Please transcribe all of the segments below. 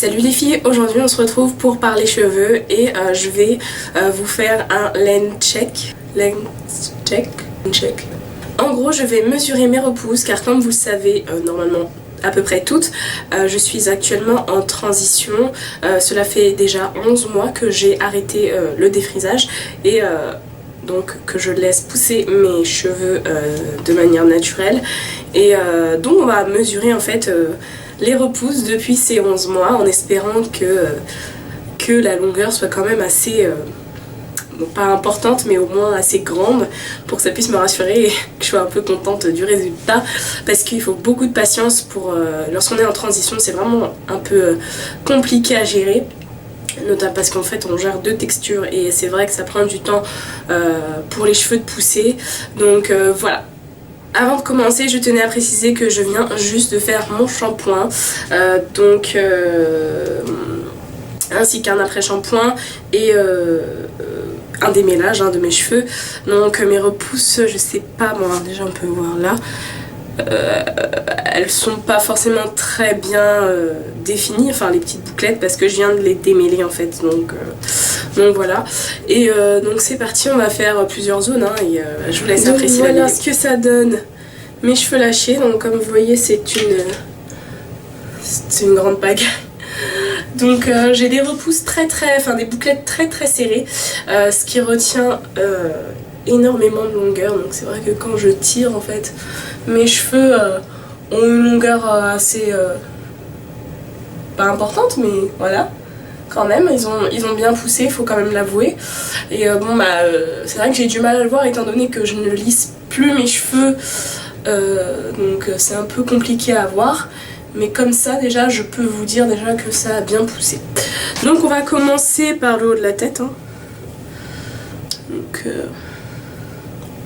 Salut les filles, aujourd'hui on se retrouve pour parler cheveux et je vais vous faire un length check. En gros je vais mesurer mes repousses car comme vous le savez normalement à peu près toutes, je suis actuellement en transition. Cela fait déjà 11 mois que j'ai arrêté le défrisage et donc que je laisse pousser mes cheveux de manière naturelle et donc on va mesurer en fait les repousses depuis ces 11 mois en espérant que la longueur soit quand même assez bon, pas importante mais au moins assez grande pour que ça puisse me rassurer et que je sois un peu contente du résultat, parce qu'il faut beaucoup de patience pour lorsqu'on est en transition, c'est vraiment un peu compliqué à gérer, notamment parce qu'en fait on gère deux textures et c'est vrai que ça prend du temps pour les cheveux de pousser. Donc voilà. Avant de commencer, je tenais à préciser que je viens juste de faire mon shampoing, ainsi qu'un après-shampoing et un démêlage de mes cheveux. Donc mes repousses, je sais pas, bon déjà on peut voir là, elles sont pas forcément très bien définies, enfin les petites bouclettes, parce que je viens de les démêler en fait, donc voilà. Et donc c'est parti, on va faire plusieurs zones et je vous laisse apprécier. Voilà ce que ça donne, mes cheveux lâchés. Donc comme vous voyez c'est une grande pagaille. Donc j'ai des repousses des bouclettes très serrées, ce qui retient énormément de longueur. Donc c'est vrai que quand je tire en fait, mes cheveux ont une longueur assez pas importante, mais voilà, quand même ils ont bien poussé, il faut quand même l'avouer. Et c'est vrai que j'ai du mal à le voir étant donné que je ne lisse plus mes cheveux, donc c'est un peu compliqué à voir. Mais comme ça déjà je peux vous dire déjà que ça a bien poussé. Donc on va commencer par le haut de la tête. Donc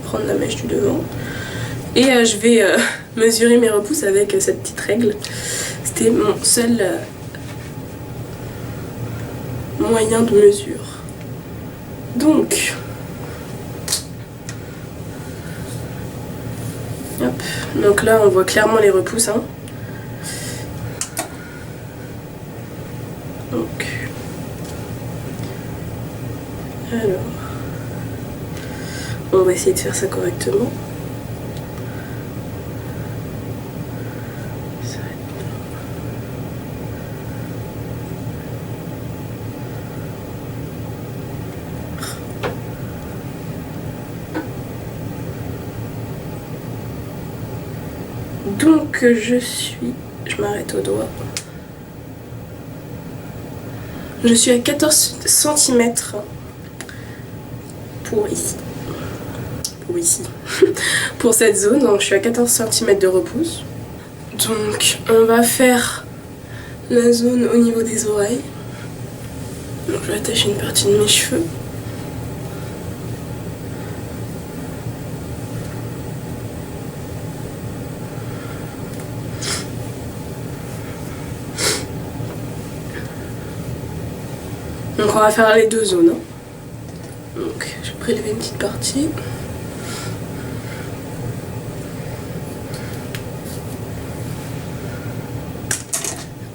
prendre la mèche du devant. Et je vais mesurer mes repousses avec cette petite règle. C'était mon seul moyen de mesure. Donc là on voit clairement les repousses. Alors, on va essayer de faire ça correctement. Donc je m'arrête au doigt. Je suis à 14 cm pour ici. Pour cette zone, donc je suis à 14 cm de repousse. Donc on va faire la zone au niveau des oreilles. Donc je vais attacher une partie de mes cheveux. Donc on va faire les deux zones. Donc je vais prélever une petite partie.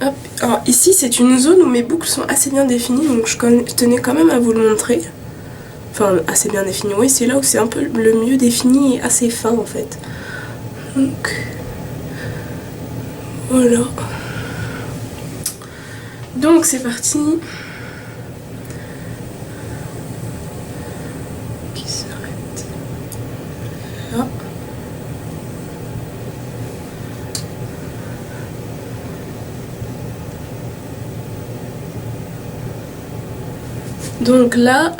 Hop. Alors ici c'est une zone où mes boucles sont assez bien définies, donc je tenais quand même à vous le montrer. Enfin assez bien défini, oui, c'est là où c'est un peu le mieux défini et assez fin en fait. Donc voilà. Donc c'est parti. Donc là,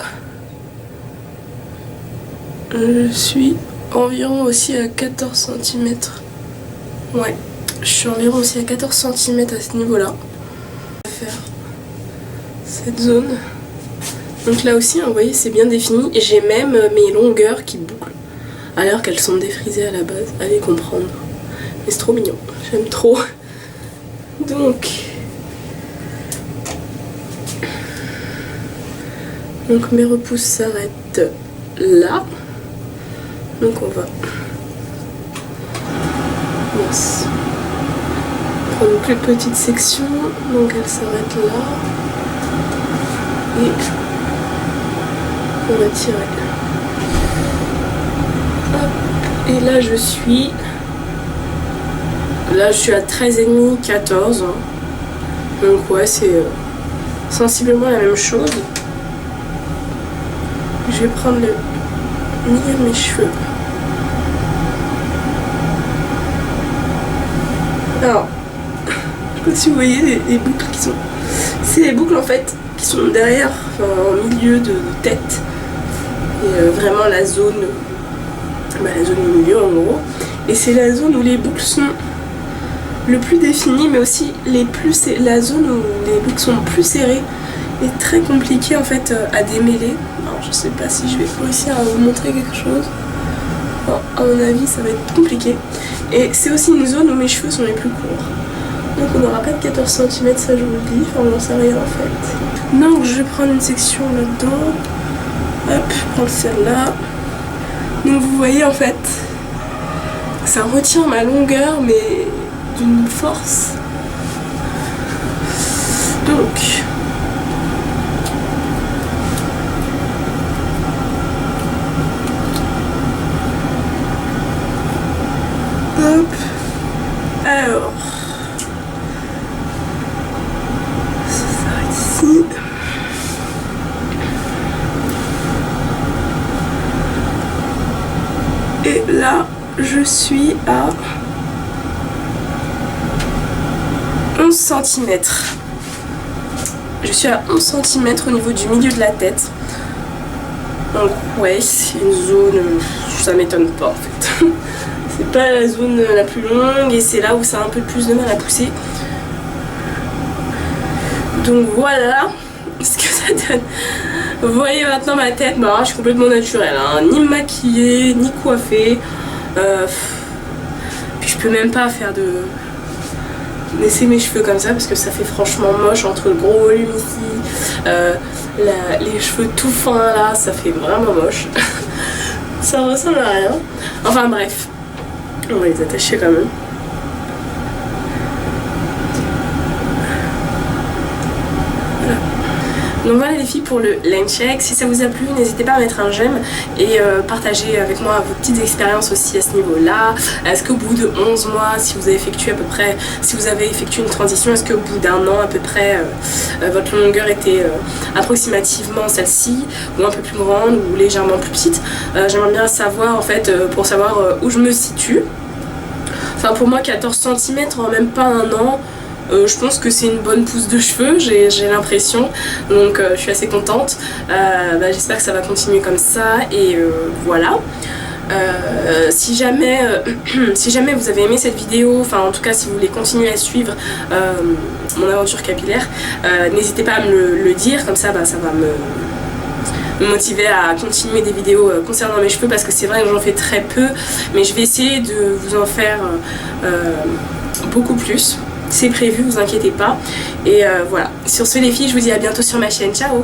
je suis environ aussi à 14 cm. Ouais, je suis environ aussi à 14 cm à ce niveau-là. On va faire cette zone. Donc là aussi, vous voyez, c'est bien défini. Et j'ai même mes longueurs qui bouclent, alors qu'elles sont défrisées à la base. Allez comprendre. Mais c'est trop mignon, j'aime trop. Donc mes repousses s'arrêtent là. Donc on va prendre une plus petite section, donc elle s'arrête là. Et on va tirer. Hop. Et là je suis à 13,5, 14. Donc ouais, c'est sensiblement la même chose. Je vais prendre le milieu de mes cheveux. Alors, je sais pas si vous voyez les boucles qui sont... C'est les boucles en fait qui sont derrière, enfin, en milieu de tête. Et vraiment la zone du milieu en gros. Et c'est la zone où les boucles sont le plus définies, mais aussi la zone où les boucles sont plus serrées et très compliquée en fait à démêler. Alors je sais pas si je vais réussir à vous montrer quelque chose. Bon, à mon avis ça va être compliqué. Et c'est aussi une zone où mes cheveux sont les plus courts. Donc on n'aura pas de 14 cm, ça je vous le dis, enfin on n'en sait rien en fait. Donc je vais prendre une section là-dedans. Hop, je prends celle-là. Donc vous voyez en fait, ça retient ma longueur mais d'une force. Donc hop, alors ça s'arrête ici. Et là je suis à 11 cm. Je suis à 11 cm au niveau du milieu de la tête. Donc ouais, c'est une zone, ça m'étonne pas en fait. C'est pas la zone la plus longue et c'est là où ça a un peu plus de mal à pousser. Donc voilà ce que ça donne. Vous voyez maintenant ma tête, bah, je suis complètement naturelle, hein. Ni maquillée, ni coiffée. Puis je peux même pas faire laisser mes cheveux comme ça parce que ça fait franchement moche entre le gros volume ici, les cheveux tout fins là, ça fait vraiment moche. Ça ressemble à rien. Enfin bref, on va les attacher quand même. Voilà. Donc voilà les filles pour le line check. Si ça vous a plu, n'hésitez pas à mettre un j'aime et partager avec moi vos petites expériences aussi à ce niveau là. Est-ce qu'au bout de 11 mois, si vous avez effectué à peu près, si vous avez effectué une transition, est-ce qu'au bout d'un an à peu près votre longueur était approximativement celle-ci, ou un peu plus grande ou légèrement plus petite? J'aimerais bien savoir en fait pour savoir où je me situe. Enfin pour moi 14 cm en même pas un an, je pense que c'est une bonne pousse de cheveux, j'ai l'impression, donc je suis assez contente. J'espère que ça va continuer comme ça et voilà. Si jamais vous avez aimé cette vidéo, enfin en tout cas si vous voulez continuer à suivre mon aventure capillaire, n'hésitez pas à me le dire, comme ça ça va me motiver à continuer des vidéos concernant mes cheveux, parce que c'est vrai que j'en fais très peu, mais je vais essayer de vous en faire beaucoup plus. C'est prévu, vous inquiétez pas. Et voilà. Sur ce les filles, je vous dis à bientôt sur ma chaîne. Ciao!